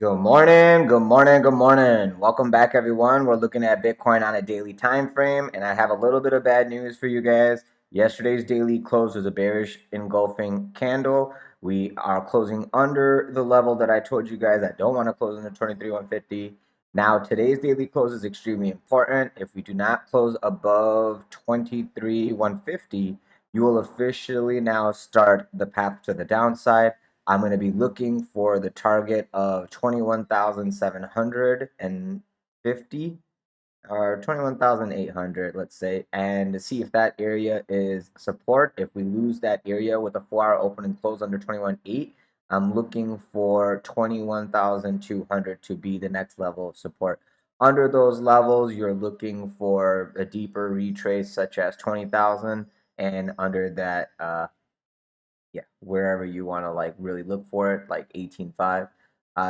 Good morning, good morning, good morning. Welcome back, everyone. We're looking at Bitcoin on a daily time frame, and I have a little bit of bad news for you guys. Yesterday's daily close was a bearish engulfing candle. We are closing under the level that I told you guys I don't want to close in the 23,150. Now, today's daily close is extremely important. If we do not close above 23,150, you will officially now start the path to the downside. I'm going to be looking for the target of 21,750 or 21,800, let's say, and to see if that area is support. If we lose that area with a 4-hour open and close under 21.8, I'm looking for 21,200 to be the next level of support. Under those levels, you're looking for a deeper retrace such as 20,000, and under that, yeah, wherever you want to like really look for it, like 18.5.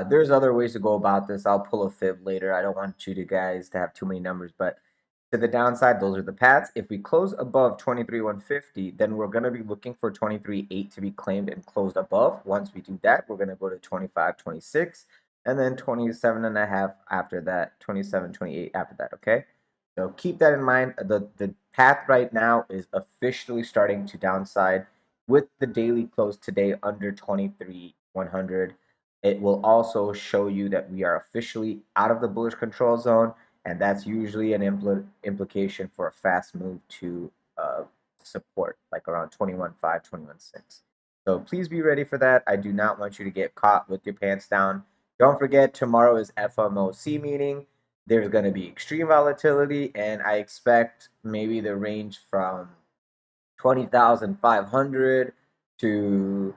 There's other ways to go about this. I'll pull a fib later. I don't want you to guys to have too many numbers, but to the downside, those are the paths. If we close above 23,150, then we're going to be looking for 23.8 to be claimed and closed above. Once we do that, we're going to go to 25.26 and then 27.5 after that, 27.28 after that, okay? So keep that in mind. The path right now is officially starting to downside with the daily close today under 23,100. It will also show you that we are officially out of the bullish control zone, and that's usually an implication for a fast move to support, like around 21.5, 21.6. So please be ready for that. I do not want you to get caught with your pants down. Don't forget, tomorrow is FMOC meeting. There's going to be extreme volatility, and I expect maybe the range from 20,500 to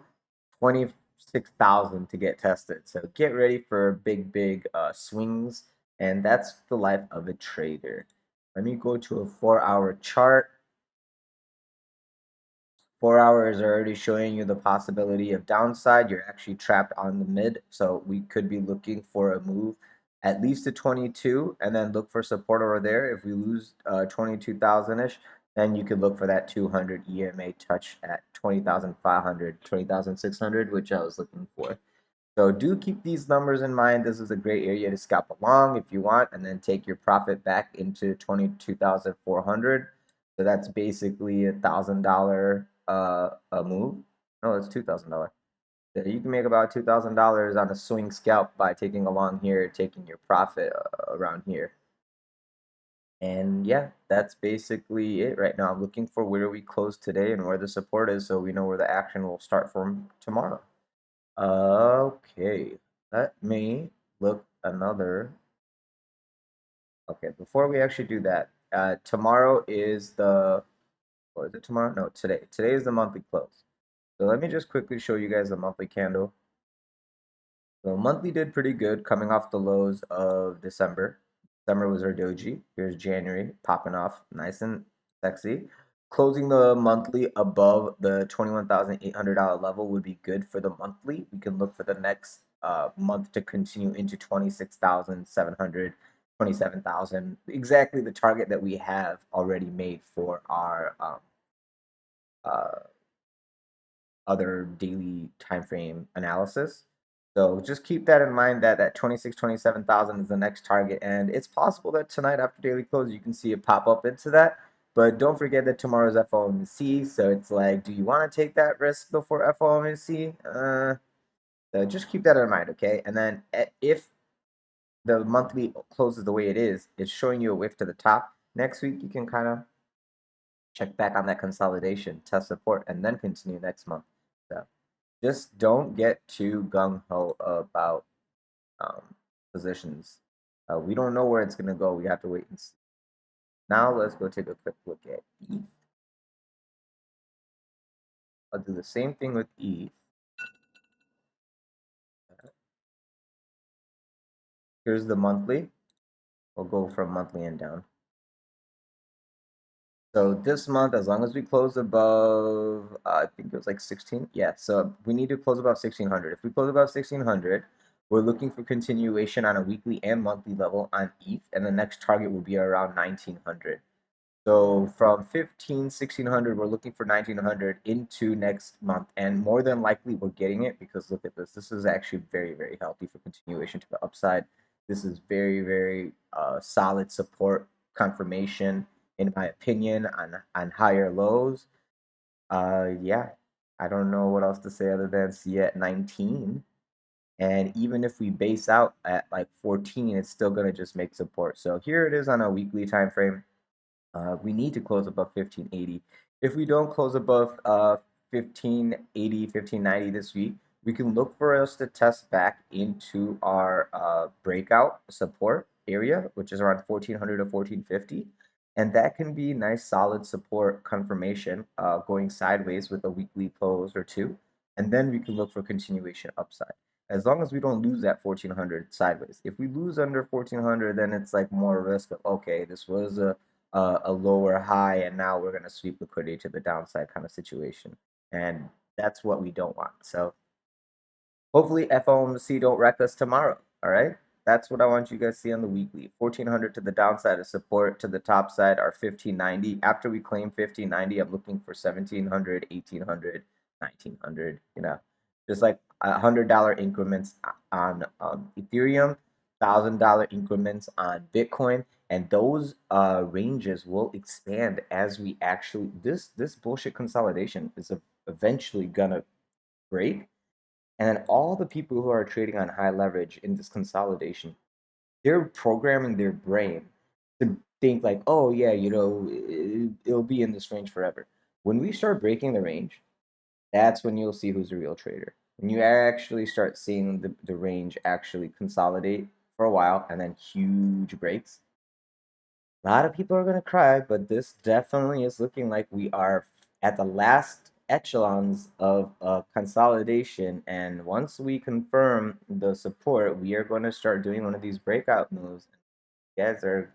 26,000 to get tested. So get ready for big swings, and that's the life of a trader. Let me go to a 4-hour chart. 4 hours are already showing you the possibility of downside. You're actually trapped on the mid, so we could be looking for a move at least to 22 and then look for support over there. If we lose 22,000-ish, then you could look for that 200 EMA touch at 20,500, 20,600, which I was looking for. So do keep these numbers in mind. This is a great area to scalp along if you want, and then take your profit back into 22,400. So that's basically $1,000 a move. No, it's $2,000. So you can make about $2,000 on a swing scalp by taking along here, taking your profit around here. And yeah, that's basically it right now. I'm looking for where we close today and where the support is, so we know where the action will start from tomorrow. Okay, let me look another. Okay, before we actually do that, tomorrow is the, what is it tomorrow? No, today. Today is the monthly close. So let me just quickly show you guys the monthly candle. So monthly did pretty good coming off the lows of December. December was our doji. Here's January popping off nice and sexy. Closing the monthly above the $21,800 level would be good for the monthly. We can look for the next month to continue into 26,700, 27,000. Exactly the target that we have already made for our uh, other daily time frame analysis. So just keep that in mind that that 26, 27,000 is the next target. And it's possible that tonight after daily close, you can see it pop up into that. But don't forget that tomorrow's FOMC. So it's like, do you want to take that risk before FOMC? So just keep that in mind, okay? And then if the monthly closes the way it is, it's showing you a whiff to the top. Next week, you can kind of check back on that consolidation, test support, and then continue next month. So just don't get too gung-ho about positions. We don't know where it's going to go. We have to wait and see. Now let's go take a quick look at ETH. I'll do the same thing with ETH. Here's the monthly. We'll go from monthly and down. So this month, as long as we close above, I think it was like 16. Yeah, so we need to close above 1600. If we close above 1600, we're looking for continuation on a weekly and monthly level on ETH, and the next target will be around 1900. So from 1600, we're looking for 1900 into next month. And more than likely, we're getting it because look at this. This is actually very, very healthy for continuation to the upside. This is very, very solid support confirmation, in my opinion, on higher lows. Yeah, I don't know what else to say other than see at 19. And even if we base out at like 14, it's still going to just make support. So here it is on a weekly time frame. We need to close above 1580. If we don't close above 1580, 1590 this week, we can look for us to test back into our breakout support area, which is around 1400 to 1450. And that can be nice, solid support confirmation going sideways with a weekly close or two. And then we can look for continuation upside. As long as we don't lose that 1400 sideways. If we lose under 1400, then it's like more risk of, okay, this was a lower high, and now we're going to sweep liquidity to the downside kind of situation. And that's what we don't want. So hopefully FOMC don't wreck us tomorrow. All right. That's what I want you guys to see on the weekly. 1400 to the downside of support, to the top side are 1590. After we claim 1590, I'm looking for 1700, 1800, 1900, just like $100 increments on Ethereum, $1,000 increments on Bitcoin, and those ranges will expand as we actually this bullshit consolidation is eventually gonna break, and then all the people who are trading on high leverage in this consolidation, they're programming their brain to think like, oh yeah, it'll be in this range forever. When we start breaking the range, that's when you'll see who's a real trader. When you actually start seeing the range actually consolidate for a while and then huge breaks, a lot of people are going to cry, but this definitely is looking like we are at the last echelons of consolidation. And once we confirm the support, we are going to start doing one of these breakout moves. You guys are,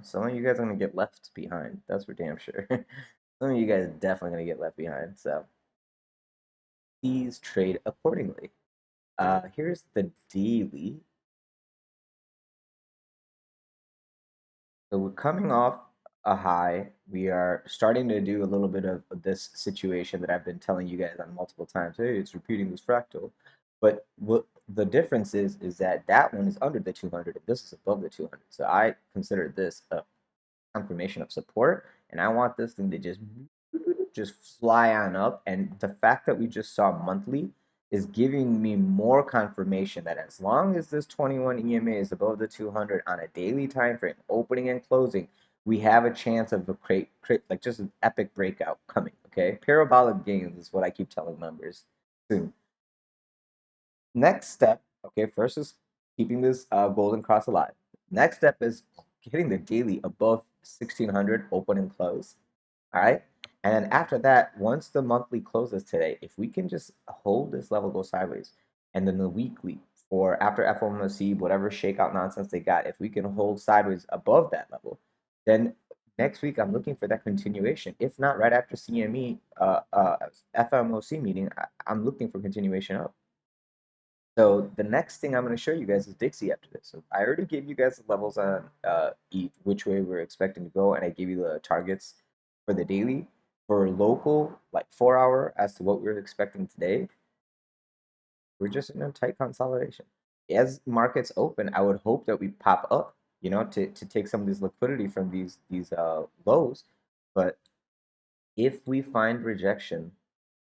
some of you guys are going to get left behind. That's for damn sure. Some of you guys are definitely going to get left behind. So please trade accordingly. Here's the daily. So we're coming off a high. We are starting to do a little bit of this situation that I've been telling you guys on multiple times. Hey, it's repeating this fractal. But what the difference is that that one is under the 200 and this is above the 200. So I consider this a confirmation of support, and I want this thing to just fly on up. And the fact that we just saw monthly is giving me more confirmation that as long as this 21 EMA is above the 200 on a daily time frame, opening and closing, we have a chance of a create like just an epic breakout coming. Okay, parabolic gains is what I keep telling members soon. Next step, okay, first is keeping this golden cross alive. Next step is getting the daily above 1600 open and close. All right. And then after that, once the monthly closes today, if we can just hold this level, go sideways, and then the weekly for after FOMC, whatever shakeout nonsense they got, if we can hold sideways above that level, then next week I'm looking for that continuation. If not, right after CME, FMOC meeting, I'm looking for continuation up. So the next thing I'm going to show you guys is Dixie after this. So I already gave you guys the levels on ETH, which way we're expecting to go, and I gave you the targets for the daily. For local, like 4 hour, as to what we're expecting today, we're just in a tight consolidation. As markets open, I would hope that we pop up, to take some of this liquidity from these lows. But if we find rejection,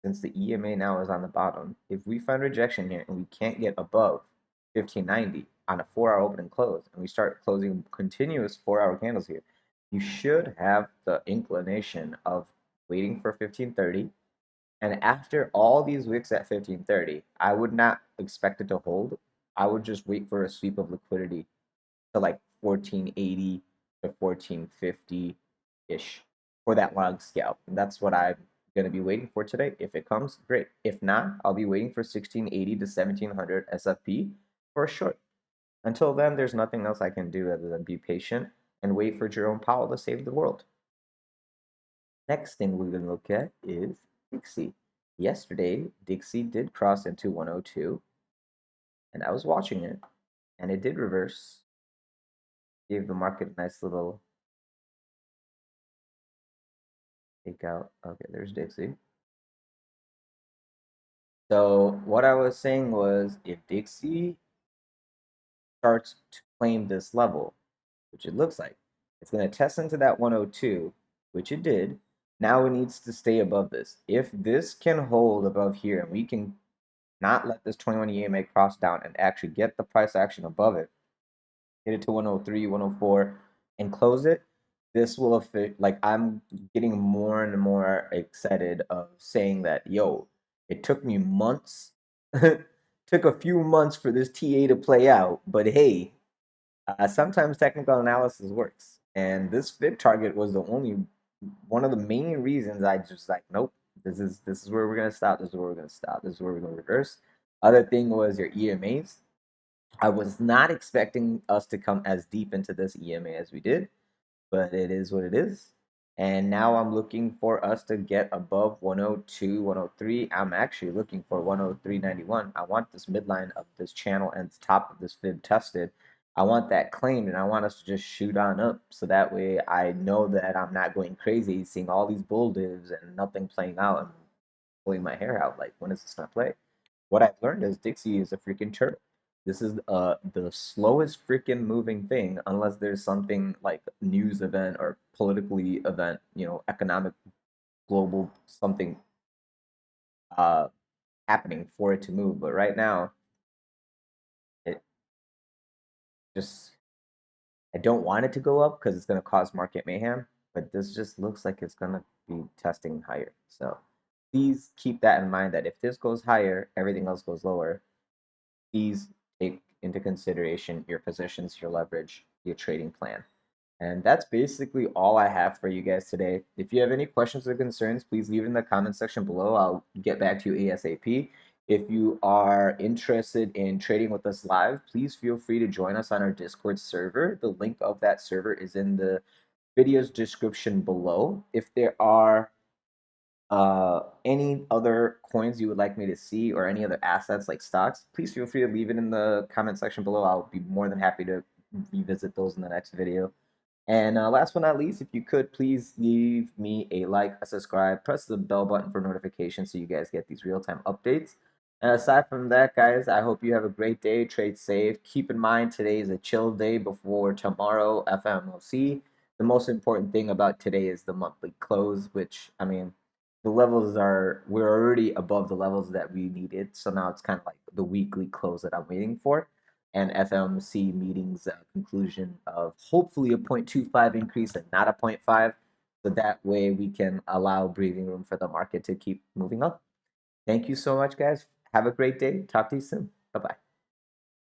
since the EMA now is on the bottom, if we find rejection here and we can't get above 1590 on a 4 hour open and close, and we start closing continuous 4 hour candles here, you should have the inclination of waiting for 1530. And after all these wicks at 1530, I would not expect it to hold. I would just wait for a sweep of liquidity to like 1480 to 1450 ish for that long scalp. And that's what I'm going to be waiting for today. If it comes, great. If not, I'll be waiting for 1680 to 1700 SFP for a short. Until then, there's nothing else I can do other than be patient and wait for Jerome Powell to save the world. Next thing we're going to look at is Dixie. Yesterday, Dixie did cross into 102, and I was watching it, and it did reverse. Gave the market a nice little Take out. Okay, there's Dixie. So what I was saying was, if Dixie starts to claim this level, which it looks like, it's going to test into that 102, which it did. Now it needs to stay above this. If this can hold above here, and we can not let this 21 EMA cross down and actually get the price action above it, hit it to 103, 104, and close it, this will affect, like, I'm getting more and more excited of saying that, yo, it took me months, took a few months for this TA to play out, but hey, sometimes technical analysis works. And this fib target was the only one of the main reasons I just like, nope, this is where we're gonna stop, this is where we're gonna stop, this is where we're gonna reverse. Other thing was your EMAs. I was not expecting us to come as deep into this EMA as we did, but it is what it is. And now I'm looking for us to get above 102, 103. I'm actually looking for 103.91. I want this midline of this channel and the top of this fib tested. I want that claimed, and I want us to just shoot on up so that way I know that I'm not going crazy seeing all these bull divs and nothing playing out and pulling my hair out. Like, when does this not play? What I've learned is Dixie is a freaking turtle. This is the slowest freaking moving thing, unless there's something like news event or politically event, economic, global something uh happening for it to move. But right now, it just I don't want it to go up because it's going to cause market mayhem. But this just looks like it's going to be testing higher. So please keep that in mind that if this goes higher, everything else goes lower. Please take into consideration your positions, your leverage, your trading plan. And that's basically all I have for you guys today. If you have any questions or concerns, please leave it in the comment section below. I'll get back to you ASAP. If you are interested in trading with us live, please feel free to join us on our Discord server. The link of that server is in the video's description below. If there are any other coins you would like me to see or any other assets like stocks, please feel free to leave it in the comment section below. I'll be more than happy to revisit those in the next video. And last but not least, if you could please leave me a like, a subscribe, press the bell button for notifications so you guys get these real-time updates. And aside from that, guys, I hope you have a great day. Trade safe. Keep in mind today is a chill day before tomorrow, FMOC. The most important thing about today is the monthly close, which, I mean, we're already above the levels that we needed. So now it's kind of like the weekly close that I'm waiting for. And FMC meetings conclusion of hopefully a 0.25 increase and not a 0.5. So that way we can allow breathing room for the market to keep moving up. Thank you so much, guys. Have a great day. Talk to you soon. Bye bye.